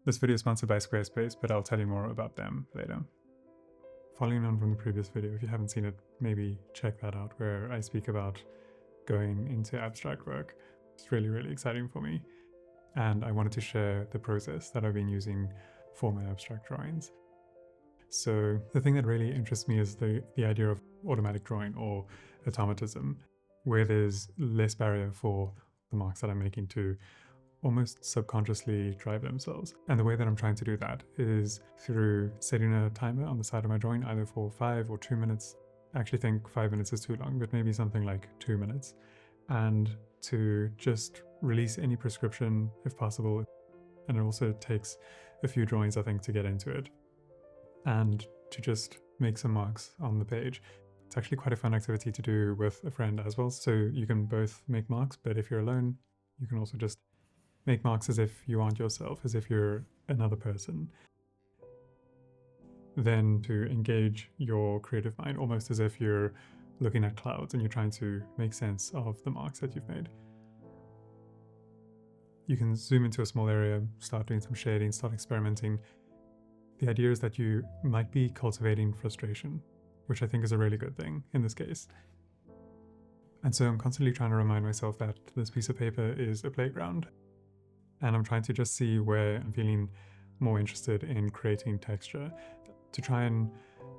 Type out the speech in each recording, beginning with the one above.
This video is sponsored by Squarespace, but I'll tell you more about them later. Following on from the previous video, if you haven't seen it, maybe check that out, where I speak about going into abstract work. It's really, really exciting for me. And I wanted to share the process that I've been using for my abstract drawings. So the thing that really interests me is the idea of automatic drawing, or automatism, where there's less barrier for the marks that I'm making to almost subconsciously drive themselves. And the way that I'm trying to do that is through setting a timer on the side of my drawing, either for 5 or 2 minutes. I actually think 5 minutes is too long, but maybe something like 2 minutes. And to just release any prescription if possible. And it also takes a few drawings, I think, to get into it. And to just make some marks on the page. It's actually quite a fun activity to do with a friend as well. So you can both make marks, but if you're alone, you can also just make marks as if you aren't yourself, as if you're another person. Then to engage your creative mind, almost as if you're looking at clouds and you're trying to make sense of the marks that you've made. You can zoom into a small area, start doing some shading, start experimenting. The idea is that you might be cultivating frustration, which I think is a really good thing in this case. And so I'm constantly trying to remind myself that this piece of paper is a playground. And I'm trying to just see where I'm feeling more interested in creating texture, to try and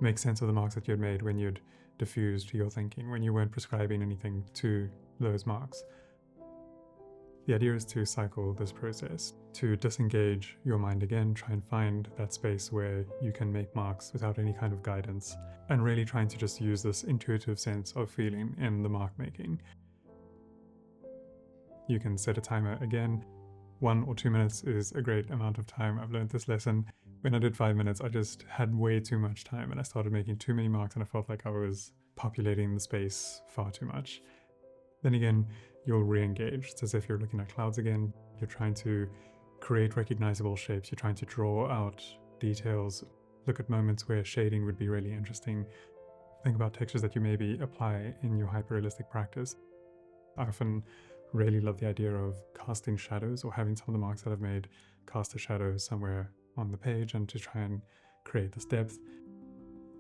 make sense of the marks that you had made when you'd diffused your thinking, when you weren't prescribing anything to those marks. The idea is to cycle this process, to disengage your mind again, try and find that space where you can make marks without any kind of guidance, and really trying to just use this intuitive sense of feeling in the mark making. You can set a timer again. 1 or 2 minutes is a great amount of time. I've learned this lesson. When I did 5 minutes, I just had way too much time and I started making too many marks and I felt like I was populating the space far too much. Then again, you'll re-engage. It's as if you're looking at clouds again. You're trying to create recognizable shapes. You're trying to draw out details. Look at moments where shading would be really interesting. Think about textures that you maybe apply in your hyperrealistic practice. I often really love the idea of casting shadows, or having some of the marks that I've made cast a shadow somewhere on the page and to try and create this depth.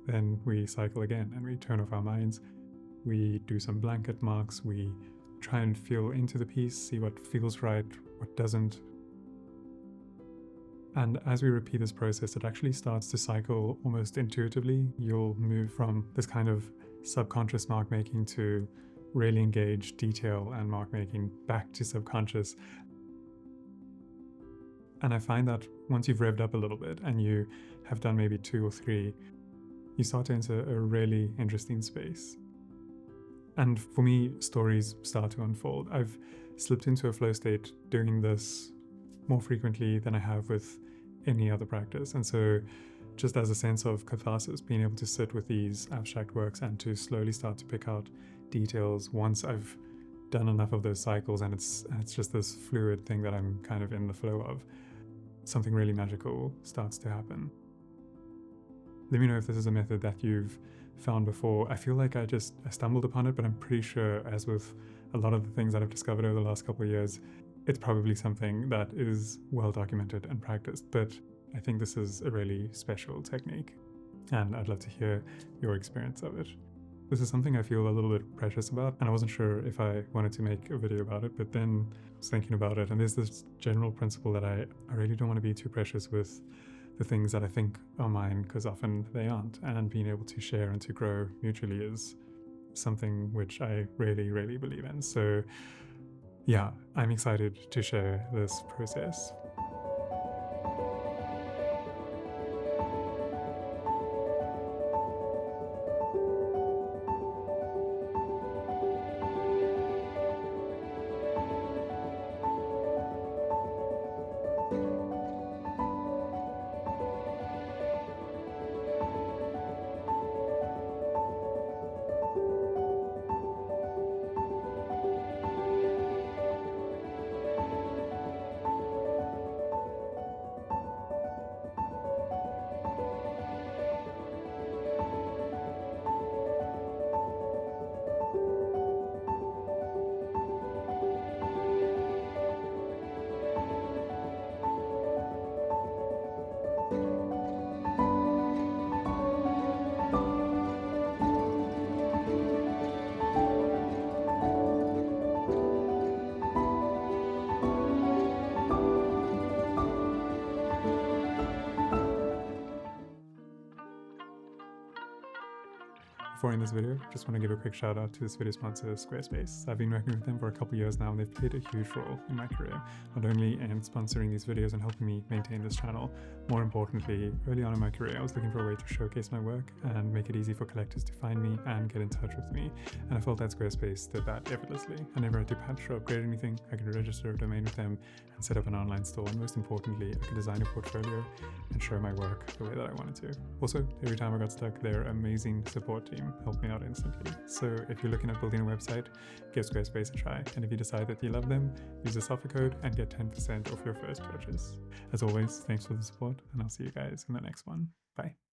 Then we cycle again and we turn off our minds. We do some blanket marks. We try and feel into the piece, see what feels right, what doesn't. And as we repeat this process, it actually starts to cycle almost intuitively. You'll move from this kind of subconscious mark making to really engage detail and mark making, back to subconscious. And I find that once you've revved up a little bit and you have done maybe 2 or 3, you start to enter a really interesting space. And for me, stories start to unfold. I've slipped into a flow state doing this more frequently than I have with any other practice. And so just as a sense of catharsis, being able to sit with these abstract works and to slowly start to pick out details once I've done enough of those cycles, and it's just this fluid thing that I'm kind of in the flow of, something really magical starts to happen. Let me know if this is a method that you've found before. I feel like I stumbled upon it, but I'm pretty sure, as with a lot of the things that I've discovered over the last couple of years, it's probably something that is well documented and practiced, but I think this is a really special technique, and I'd love to hear your experience of it. This is something I feel a little bit precious about, and I wasn't sure if I wanted to make a video about it, but then I was thinking about it, and there's this general principle that I really don't want to be too precious with the things that I think are mine, because often they aren't, and being able to share and to grow mutually is something which I really, really believe in. So yeah, I'm excited to share this process. Before I end this video, just want to give a quick shout out to this video sponsor, Squarespace. I've been working with them for a couple years now and they've played a huge role in my career, not only in sponsoring these videos and helping me maintain this channel. More importantly, early on in my career, I was looking for a way to showcase my work and make it easy for collectors to find me and get in touch with me. And I felt that Squarespace did that effortlessly. I never had to patch or upgrade anything. I could register a domain with them and set up an online store. And most importantly, I could design a portfolio and show my work the way that I wanted to. Also, every time I got stuck, their amazing support team helped me out instantly. So if you're looking at building a website, give Squarespace a try. And if you decide that you love them, use the offer code and get 10% off your first purchase. As always, thanks for the support, and I'll see you guys in the next one. Bye.